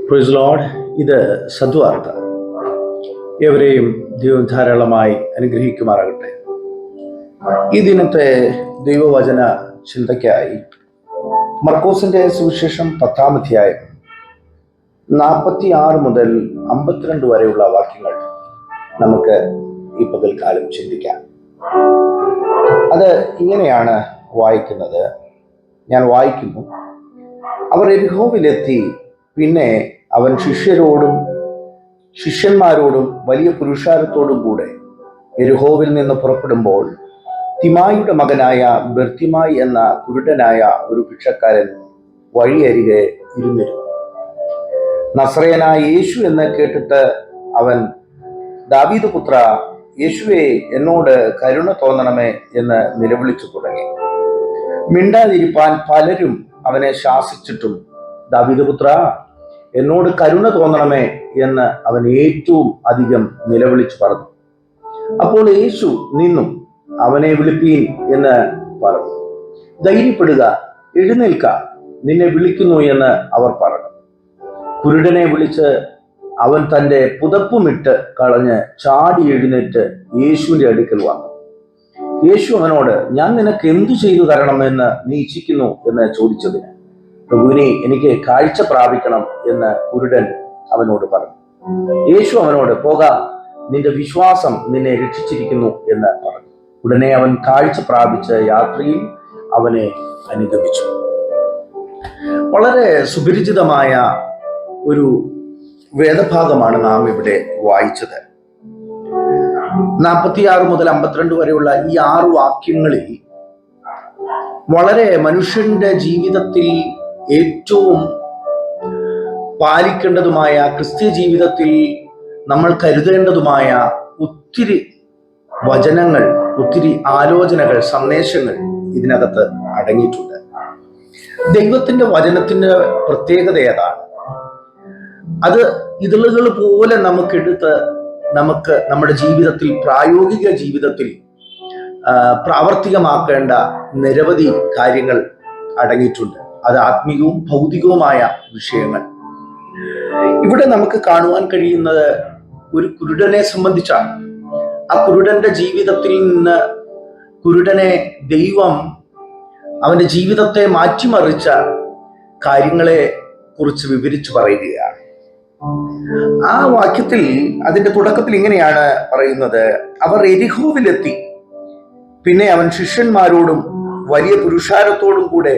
Praise Lord. ഇത് സദ്വാർത്ത. ഏവരെയും ദൈവം ധാരാളമായി അനുഗ്രഹിക്കുമാറാകട്ടെ. ഈ ദിനത്തെ ദൈവവചന ചിന്തയ്ക്കായി മർക്കോസിന്റെ സുവിശേഷം 10-ാം അധ്യായം 46 മുതൽ 52 വരെയുള്ള വാക്യങ്ങൾ നമുക്ക് ഈ പകൽക്കാലം ചിന്തിക്കാം. അത് ഇങ്ങനെയാണ് വായിക്കുന്നത്. ഞാൻ വായിക്കുന്നു. അവർ എരിഹോവിലെത്തി. പിന്നെ അവൻ ശിഷ്യന്മാരോടും വലിയ പുരുഷാരത്തോടും കൂടെ എരിഹോവിൽ നിന്ന് പുറപ്പെടുമ്പോൾ തിമായിയുടെ മകനായ ബർത്തിമായി എന്ന കുരുടനായ ഒരു ഭിക്ഷക്കാരൻ വഴിയരികെ ഇരുന്നിരുന്നു. നസറേയനായ യേശു എന്ന് കേട്ടിട്ട് അവൻ, ദാവീദ് പുത്ര, യേശുവേ, എന്നോട് കരുണ തോന്നണമേ എന്ന് നിലവിളിച്ചു തുടങ്ങി. മിണ്ടാതിരിപ്പാൻ പലരും അവനെ ശാസിച്ചിട്ടും, ദാവീദ് പുത്ര, എന്നോട് കരുണ തോന്നണമേ എന്ന് അവൻ ഏറ്റവും അധികം നിലവിളിച്ചു പറഞ്ഞു. അപ്പോൾ യേശു നിന്നു, അവനെ വിളിപ്പീൻ എന്ന് പറഞ്ഞു. ധൈര്യപ്പെടുക, എഴുന്നേൽക്ക, നിന്നെ വിളിക്കുന്നു എന്ന് അവർ പറഞ്ഞു. കുരുടനെ വിളിച്ച് അവൻ തൻ്റെ പുതപ്പുമിട്ട് കളഞ്ഞ് ചാടി എഴുന്നേറ്റ് യേശുവിന്റെ അടുക്കൽ വന്നു. യേശു അവനോട്, ഞാൻ നിനക്ക് എന്തു ചെയ്തു തരണമെന്ന് നീ ഇച്ഛിക്കുന്നു എന്ന് ചോദിച്ചതിന്, പ്രഭുവിനെ, എനിക്ക് കാഴ്ച പ്രാപിക്കണം എന്ന് കുരുടൻ അവനോട് പറഞ്ഞു. യേശു അവനോട്, പോക, നിന്റെ വിശ്വാസം നിന്നെ രക്ഷിച്ചിരിക്കുന്നു എന്ന് പറഞ്ഞു. ഉടനെ അവൻ കാഴ്ച പ്രാപിച്ച് യാത്രയിൽ അവനെ അനുഗമിച്ചു. വളരെ സുപരിചിതമായ ഒരു വേദഭാഗമാണ് നാം ഇവിടെ വായിച്ചത്. 46 മുതൽ 52 വരെയുള്ള ഈ 6 വാക്യങ്ങളിൽ വളരെ മനുഷ്യന്റെ ജീവിതത്തിൽ ഏറ്റവും പാലിക്കേണ്ടതുമായ, ക്രിസ്ത്യ ജീവിതത്തിൽ നമ്മൾ കരുതേണ്ടതുമായ ഒത്തിരി വചനങ്ങൾ, ഒത്തിരി ആലോചനകൾ, സന്ദേശങ്ങൾ ഇതിനകത്ത് അടങ്ങിയിട്ടുണ്ട്. ദൈവത്തിന്റെ വചനത്തിന്റെ പ്രത്യേകത ഏതാണ്? അത് ഇതളുകൾ പോലെ നമുക്കെടുത്ത് നമുക്ക് നമ്മുടെ ജീവിതത്തിൽ, പ്രായോഗിക ജീവിതത്തിൽ പ്രാവർത്തികമാക്കേണ്ട നിരവധി കാര്യങ്ങൾ അടങ്ങിയിട്ടുണ്ട്. അത് ആത്മീയവും ഭൗതികവുമായ വിഷയങ്ങൾ. ഇവിടെ നമുക്ക് കാണുവാൻ കഴിയുന്നത് ഒരു കുരുടനെ സംബന്ധിച്ചാണ്. ആ കുരുടന്റെ ജീവിതത്തിൽ നിന്ന് കുരുടനെ ദൈവം അവന്റെ ജീവിതത്തെ മാറ്റിമറിച്ച കാര്യങ്ങളെ കുറിച്ച് വിവരിച്ചു പറയുകയാണ്. ആ വാക്യത്തിൽ അതിന്റെ തുടക്കത്തിൽ ഇങ്ങനെയാണ് പറയുന്നത്: അവർ എരിഹോവിലെത്തി. പിന്നെ അവൻ ശിഷ്യന്മാരോടും വലിയ പുരുഷാരത്തോടും കൂടെ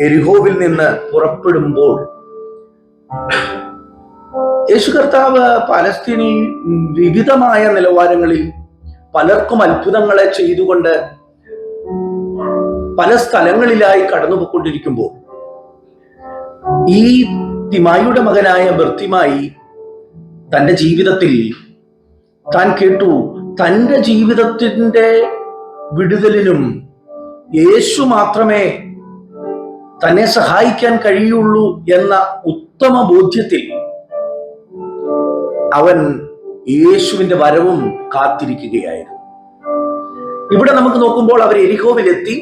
എരിഹോവിൽ നിന്ന് പുറപ്പെടുമ്പോൾ. യേശു കർത്താവ് പലസ്തീനിൽ വിവിധമായ നിലവാരങ്ങളിൽ പലർക്കും അത്ഭുതങ്ങളെ ചെയ്തുകൊണ്ട് പല സ്ഥലങ്ങളിലായി കടന്നുപോയിക്കൊണ്ടിരിക്കുമ്പോൾ, ഈ തിമായിയുടെ മകനായ ബർത്തിമായി തൻ്റെ ജീവിതത്തിൽ താൻ കേട്ടു, തൻ്റെ ജീവിതത്തിൻ്റെ വിടുതലിനും യേശു മാത്രമേ തന്നെ സഹായിക്കാൻ കഴിയുള്ളൂ എന്ന ഉത്തമ ബോധ്യത്തിൽ അവൻ യേശുവിന്റെ വരവും കാത്തിരിക്കുകയായിരുന്നു. ഇവിടെ നമുക്ക് നോക്കുമ്പോൾ അവർ എരിഹോവിലെത്തി.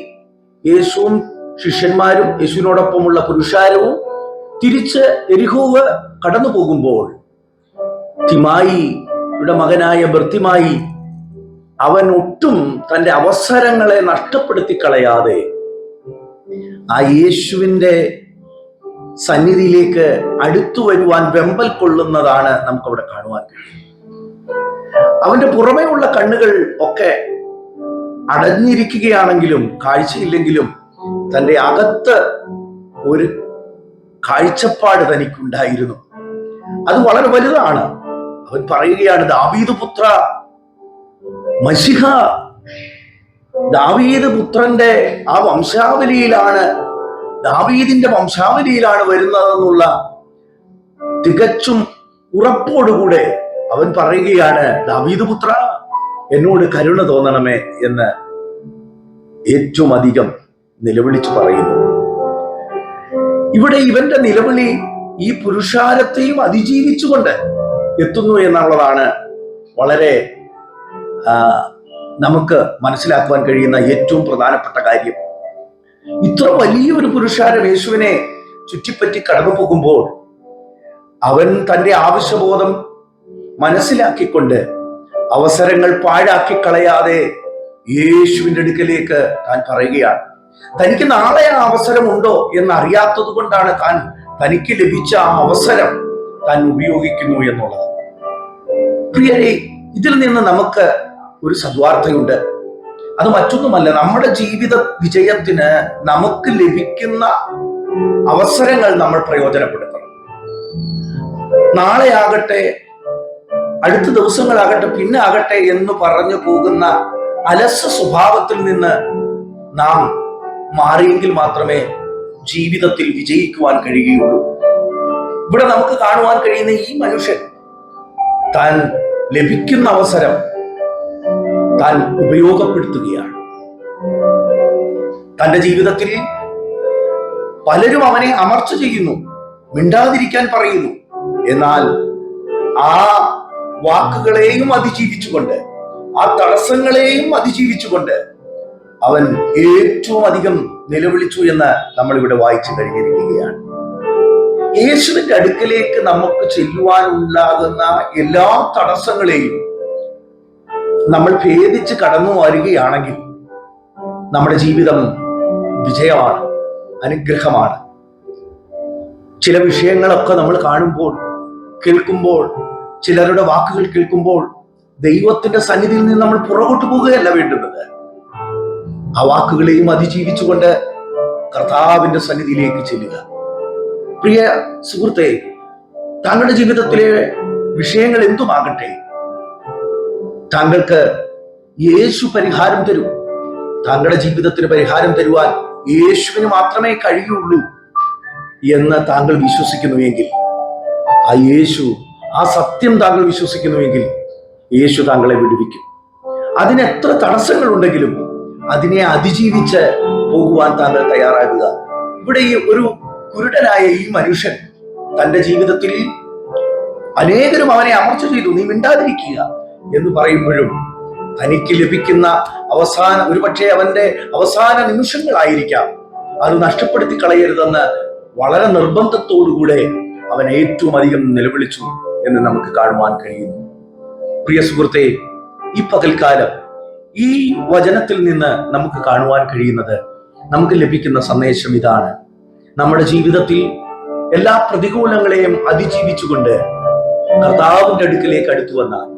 യേശുവും ശിഷ്യന്മാരും യേശുവിനോടൊപ്പമുള്ള പുരുഷാരവും തിരിച്ച് എരിഹോവ് കടന്നു പോകുമ്പോൾ, തിമായിയുടെ മകനായ ബർത്തിമായി അവൻ ഒട്ടും തൻ്റെ അവസരങ്ങളെ നഷ്ടപ്പെടുത്തി കളയാതെ ആ യേശുവിന്റെ സന്നിധിയിലേക്ക് അടുത്തു വരുവാൻ വെമ്പൽ കൊള്ളുന്നതാണ് നമുക്കവിടെ കാണുവാൻ കഴിയും. അവന്റെ പുറമേ ഉള്ള കണ്ണുകൾ ഒക്കെ അടഞ്ഞിരിക്കുകയാണെങ്കിലും, കാഴ്ചയില്ലെങ്കിലും, തൻ്റെ അകത്ത് ഒരു കാഴ്ചപ്പാട് തനിക്കുണ്ടായിരുന്നു. അത് വളരെ വലുതാണ്. അവൻ പറയുകയാണ്, ദാവീദ് പുത്ര, മശിഹ, ദാവീദ് പുത്രന്റെ ആ വംശാവലിയിലാണ്, ദാവീദിന്റെ വംശാവലിയിലാണ് വരുന്നതെന്നുള്ള തികച്ചും ഉറപ്പോടുകൂടെ അവൻ പറയുകയാണ്, ദാവീദ് പുത്ര, എന്നോട് കരുണ തോന്നണമേ എന്ന് ഏറ്റവും അധികം നിലവിളിച്ചു പറയുന്നു. ഇവിടെ ഇവന്റെ നിലവിളി ഈ പുരുഷാരത്തെയും അതിജീവിച്ചുകൊണ്ട് എത്തുന്നു എന്നുള്ളതാണ് വളരെ നമുക്ക് മനസ്സിലാക്കുവാൻ കഴിയുന്ന ഏറ്റവും പ്രധാനപ്പെട്ട കാര്യം. ഇത്ര വലിയൊരു പുരുഷാരം യേശുവിനെ ചുറ്റിപ്പറ്റി കടന്നു പോകുമ്പോൾ അവൻ തന്റെ ആവശ്യബോധം മനസ്സിലാക്കിക്കൊണ്ട് അവസരങ്ങൾ പാഴാക്കി കളയാതെ യേശുവിന്റെ അടുക്കലേക്ക് താൻ പറയുകയാണ്. തനിക്ക് നാളെ ആ അവസരമുണ്ടോ എന്നറിയാത്തത് കൊണ്ടാണ് തനിക്ക് ലഭിച്ച ആ അവസരം താൻ ഉപയോഗിക്കുന്നു എന്നുള്ളത്. പ്രിയരെ, ഇതിൽ നിന്ന് നമുക്ക് ഒരു സദ്വാർത്തയുണ്ട്. അത് മറ്റൊന്നുമല്ല, നമ്മുടെ ജീവിത വിജയത്തിന് നമുക്ക് ലഭിക്കുന്ന അവസരങ്ങൾ നമ്മൾ പ്രയോജനപ്പെടുത്തണം. നാളെ ആകട്ടെ, അടുത്ത ദിവസങ്ങളാകട്ടെ, പിന്നെ ആകട്ടെ എന്ന് പറഞ്ഞു പോകുന്ന അലസ സ്വഭാവത്തിൽ നിന്ന് നാം മാറിയെങ്കിൽ മാത്രമേ ജീവിതത്തിൽ വിജയിക്കുവാൻ കഴിയുകയുള്ളൂ. ഇവിടെ നമുക്ക് കാണുവാൻ കഴിയുന്ന ഈ മനുഷ്യൻ താൻ ലഭിക്കുന്ന അവസരം താൻ ഉപയോഗപ്പെടുത്തുകയാണ്. തന്റെ ജീവിതത്തിൽ പലരും അവനെ അമർച്ച ചെയ്യുന്നു, മിണ്ടാതിരിക്കാൻ പറയുന്നു. എന്നാൽ ആ വാക്കുകളെയും അതിജീവിച്ചുകൊണ്ട്, ആ തടസ്സങ്ങളെയും അതിജീവിച്ചുകൊണ്ട് അവൻ ഏറ്റവും അധികം നിലവിളിച്ചു എന്ന് നമ്മൾ ഇവിടെ വായിച്ചു കഴിഞ്ഞിരിക്കുകയാണ്. യേശുവിന്റെ അടുക്കലേക്ക് നമുക്ക് ചെല്ലുവാനുണ്ടാകുന്ന എല്ലാ തടസ്സങ്ങളെയും നമ്മൾ ഭേദിച്ച് കടന്നു വരികയാണെങ്കിൽ നമ്മുടെ ജീവിതം വിജയമാണ്, അനുഗ്രഹമാണ്. ചില വിഷയങ്ങളൊക്കെ നമ്മൾ കാണുമ്പോൾ, കേൾക്കുമ്പോൾ, ചിലരുടെ വാക്കുകൾ കേൾക്കുമ്പോൾ ദൈവത്തിന്റെ സന്നിധിയിൽ നിന്ന് നമ്മൾ പുറകോട്ട് പോവുകയല്ല വേണ്ടുന്നത്. ആ വാക്കുകളെയും അതിജീവിച്ചുകൊണ്ട് കർത്താവിന്റെ സന്നിധിയിലേക്ക് ചെല്ലുക. പ്രിയ സുഹൃത്തെ, താങ്കളുടെ ജീവിതത്തിലെ വിഷയങ്ങൾ എന്തുമാകട്ടെ, താങ്കൾക്ക് യേശു പരിഹാരം തരും. താങ്കളുടെ ജീവിതത്തിന് പരിഹാരം തരുവാൻ യേശുവിന് മാത്രമേ കഴിയുള്ളൂ എന്ന് താങ്കൾ വിശ്വസിക്കുന്നുവെങ്കിൽ, ആ യേശു, ആ സത്യം താങ്കൾ വിശ്വസിക്കുന്നുവെങ്കിൽ യേശു താങ്കളെ വിടുവിക്കും. അതിനെത്ര തടസ്സങ്ങൾ ഉണ്ടെങ്കിലും അതിനെ അതിജീവിച്ച് പോകുവാൻ താങ്കൾ തയ്യാറാകുക. ഇവിടെ ഈ ഒരു കുരുടനായ ഈ മനുഷ്യൻ തന്റെ ജീവിതത്തിൽ അനേകരും അവനെ അമർച്ച ചെയ്തു, നീ മിണ്ടാതിരിക്കുക എന്ന് പറയുമ്പോഴും തനിക്ക് ലഭിക്കുന്ന ഒരുപക്ഷെ അവന്റെ അവസാന നിമിഷങ്ങളായിരിക്കാം, അത് നഷ്ടപ്പെടുത്തി കളയരുതെന്ന് വളരെ നിർബന്ധത്തോടുകൂടെ അവൻ ഏറ്റവും അധികം നിലവിളിച്ചു എന്ന് നമുക്ക് കാണുവാൻ കഴിയുന്നു. പ്രിയ സുഹൃത്തെ, ഈ പകൽക്കാലം ഈ വചനത്തിൽ നിന്ന് നമുക്ക് കാണുവാൻ കഴിയുന്നത്, നമുക്ക് ലഭിക്കുന്ന സന്ദേശം ഇതാണ്: നമ്മുടെ ജീവിതത്തിൽ എല്ലാ പ്രതികൂലങ്ങളെയും അതിജീവിച്ചുകൊണ്ട് കർത്താവിന്റെ അടുക്കിലേക്ക് അടുത്തു വന്നാൽ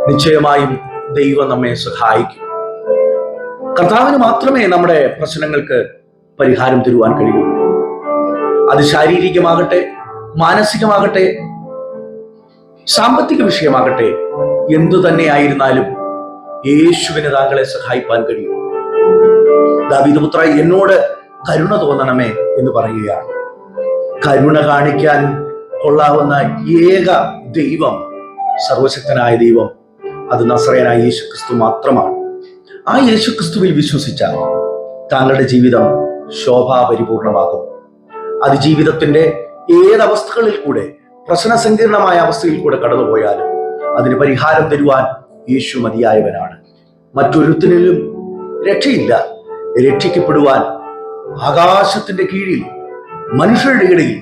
നിശ്ചയമായും ദൈവം നമ്മെ സഹായിക്കും. കർത്താവിന് മാത്രമേ നമ്മുടെ പ്രശ്നങ്ങൾക്ക് പരിഹാരം തരുവാൻ കഴിയൂ. അത് ശാരീരികമാകട്ടെ, മാനസികമാകട്ടെ, സാമ്പത്തിക വിഷയമാകട്ടെ, എന്തു തന്നെയായിരുന്നാലും യേശുവിന് താങ്കളെ സഹായിപ്പാൻ കഴിയും. ദാവീദ് പുത്ര, എന്നോട് കരുണ തോന്നണമേ എന്ന് പറയുകയാണ്. കരുണ കാണിക്കാൻ കൊള്ളാവുന്ന ഏക ദൈവം, സർവശക്തനായ ദൈവം, അത് നസറേയനായ യേശുക്രിസ്തു മാത്രമാണ്. ആ യേശുക്രിസ്തുവിൽ വിശ്വസിച്ചാൽ താങ്കളുടെ ജീവിതം ശോഭാപരിപൂർണമാകും. അത് ജീവിതത്തിന്റെ ഏതവസ്ഥകളിൽ കൂടെ, പ്രശ്നസങ്കീർണമായ അവസ്ഥയിൽ കൂടെ കടന്നുപോയാലും അതിന് പരിഹാരം തരുവാൻ യേശു മതിയായവനാണ്. മറ്റൊരുത്തിനും രക്ഷയില്ല. രക്ഷിക്കപ്പെടുവാൻ ആകാശത്തിന്റെ കീഴിൽ മനുഷ്യരുടെ ഇടയിൽ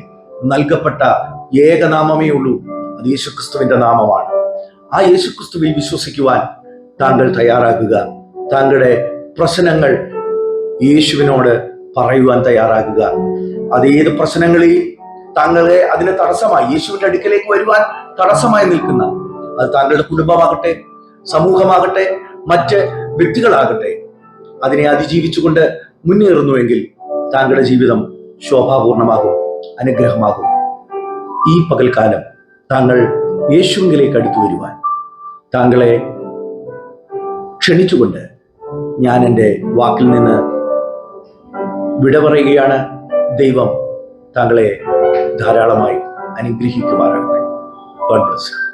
നൽകപ്പെട്ട ഏകനാമമേ ഉള്ളൂ, അത് യേശുക്രിസ്തുവിന്റെ നാമമാണ്. ആ യേശുക്രിസ്തുവിൽ വിശ്വസിക്കുവാൻ താങ്കൾ തയ്യാറാകുക. താങ്കളുടെ പ്രശ്നങ്ങൾ യേശുവിനോട് പറയുവാൻ തയ്യാറാകുക. അതേത് പ്രശ്നങ്ങളെയും താങ്കളെ അതിന് തടസ്സമായി, യേശുവിന്റെ അടുക്കലേക്ക് വരുവാൻ തടസ്സമായി നിൽക്കുന്ന, അത് താങ്കളുടെ കുടുംബമാകട്ടെ, സമൂഹമാകട്ടെ, മറ്റ് വ്യക്തികളാകട്ടെ, അതിനെ അതിജീവിച്ചുകൊണ്ട് മുന്നേറുന്നുവെങ്കിൽ താങ്കളുടെ ജീവിതം ശോഭാപൂർണമാകും, അനുഗ്രഹമാകും. ഈ പകൽക്കാലം താങ്കൾ യേശുവിലേക്ക് അടുത്തു വരുവാൻ താങ്കളെ ക്ഷണിച്ചുകൊണ്ട് ഞാൻ എൻ്റെ വാക്കിൽ നിന്ന് വിട പറയുകയാണ്. ദൈവം താങ്കളെ ധാരാളമായി അനുഗ്രഹിക്കുമാറാകട്ടെ. God bless you.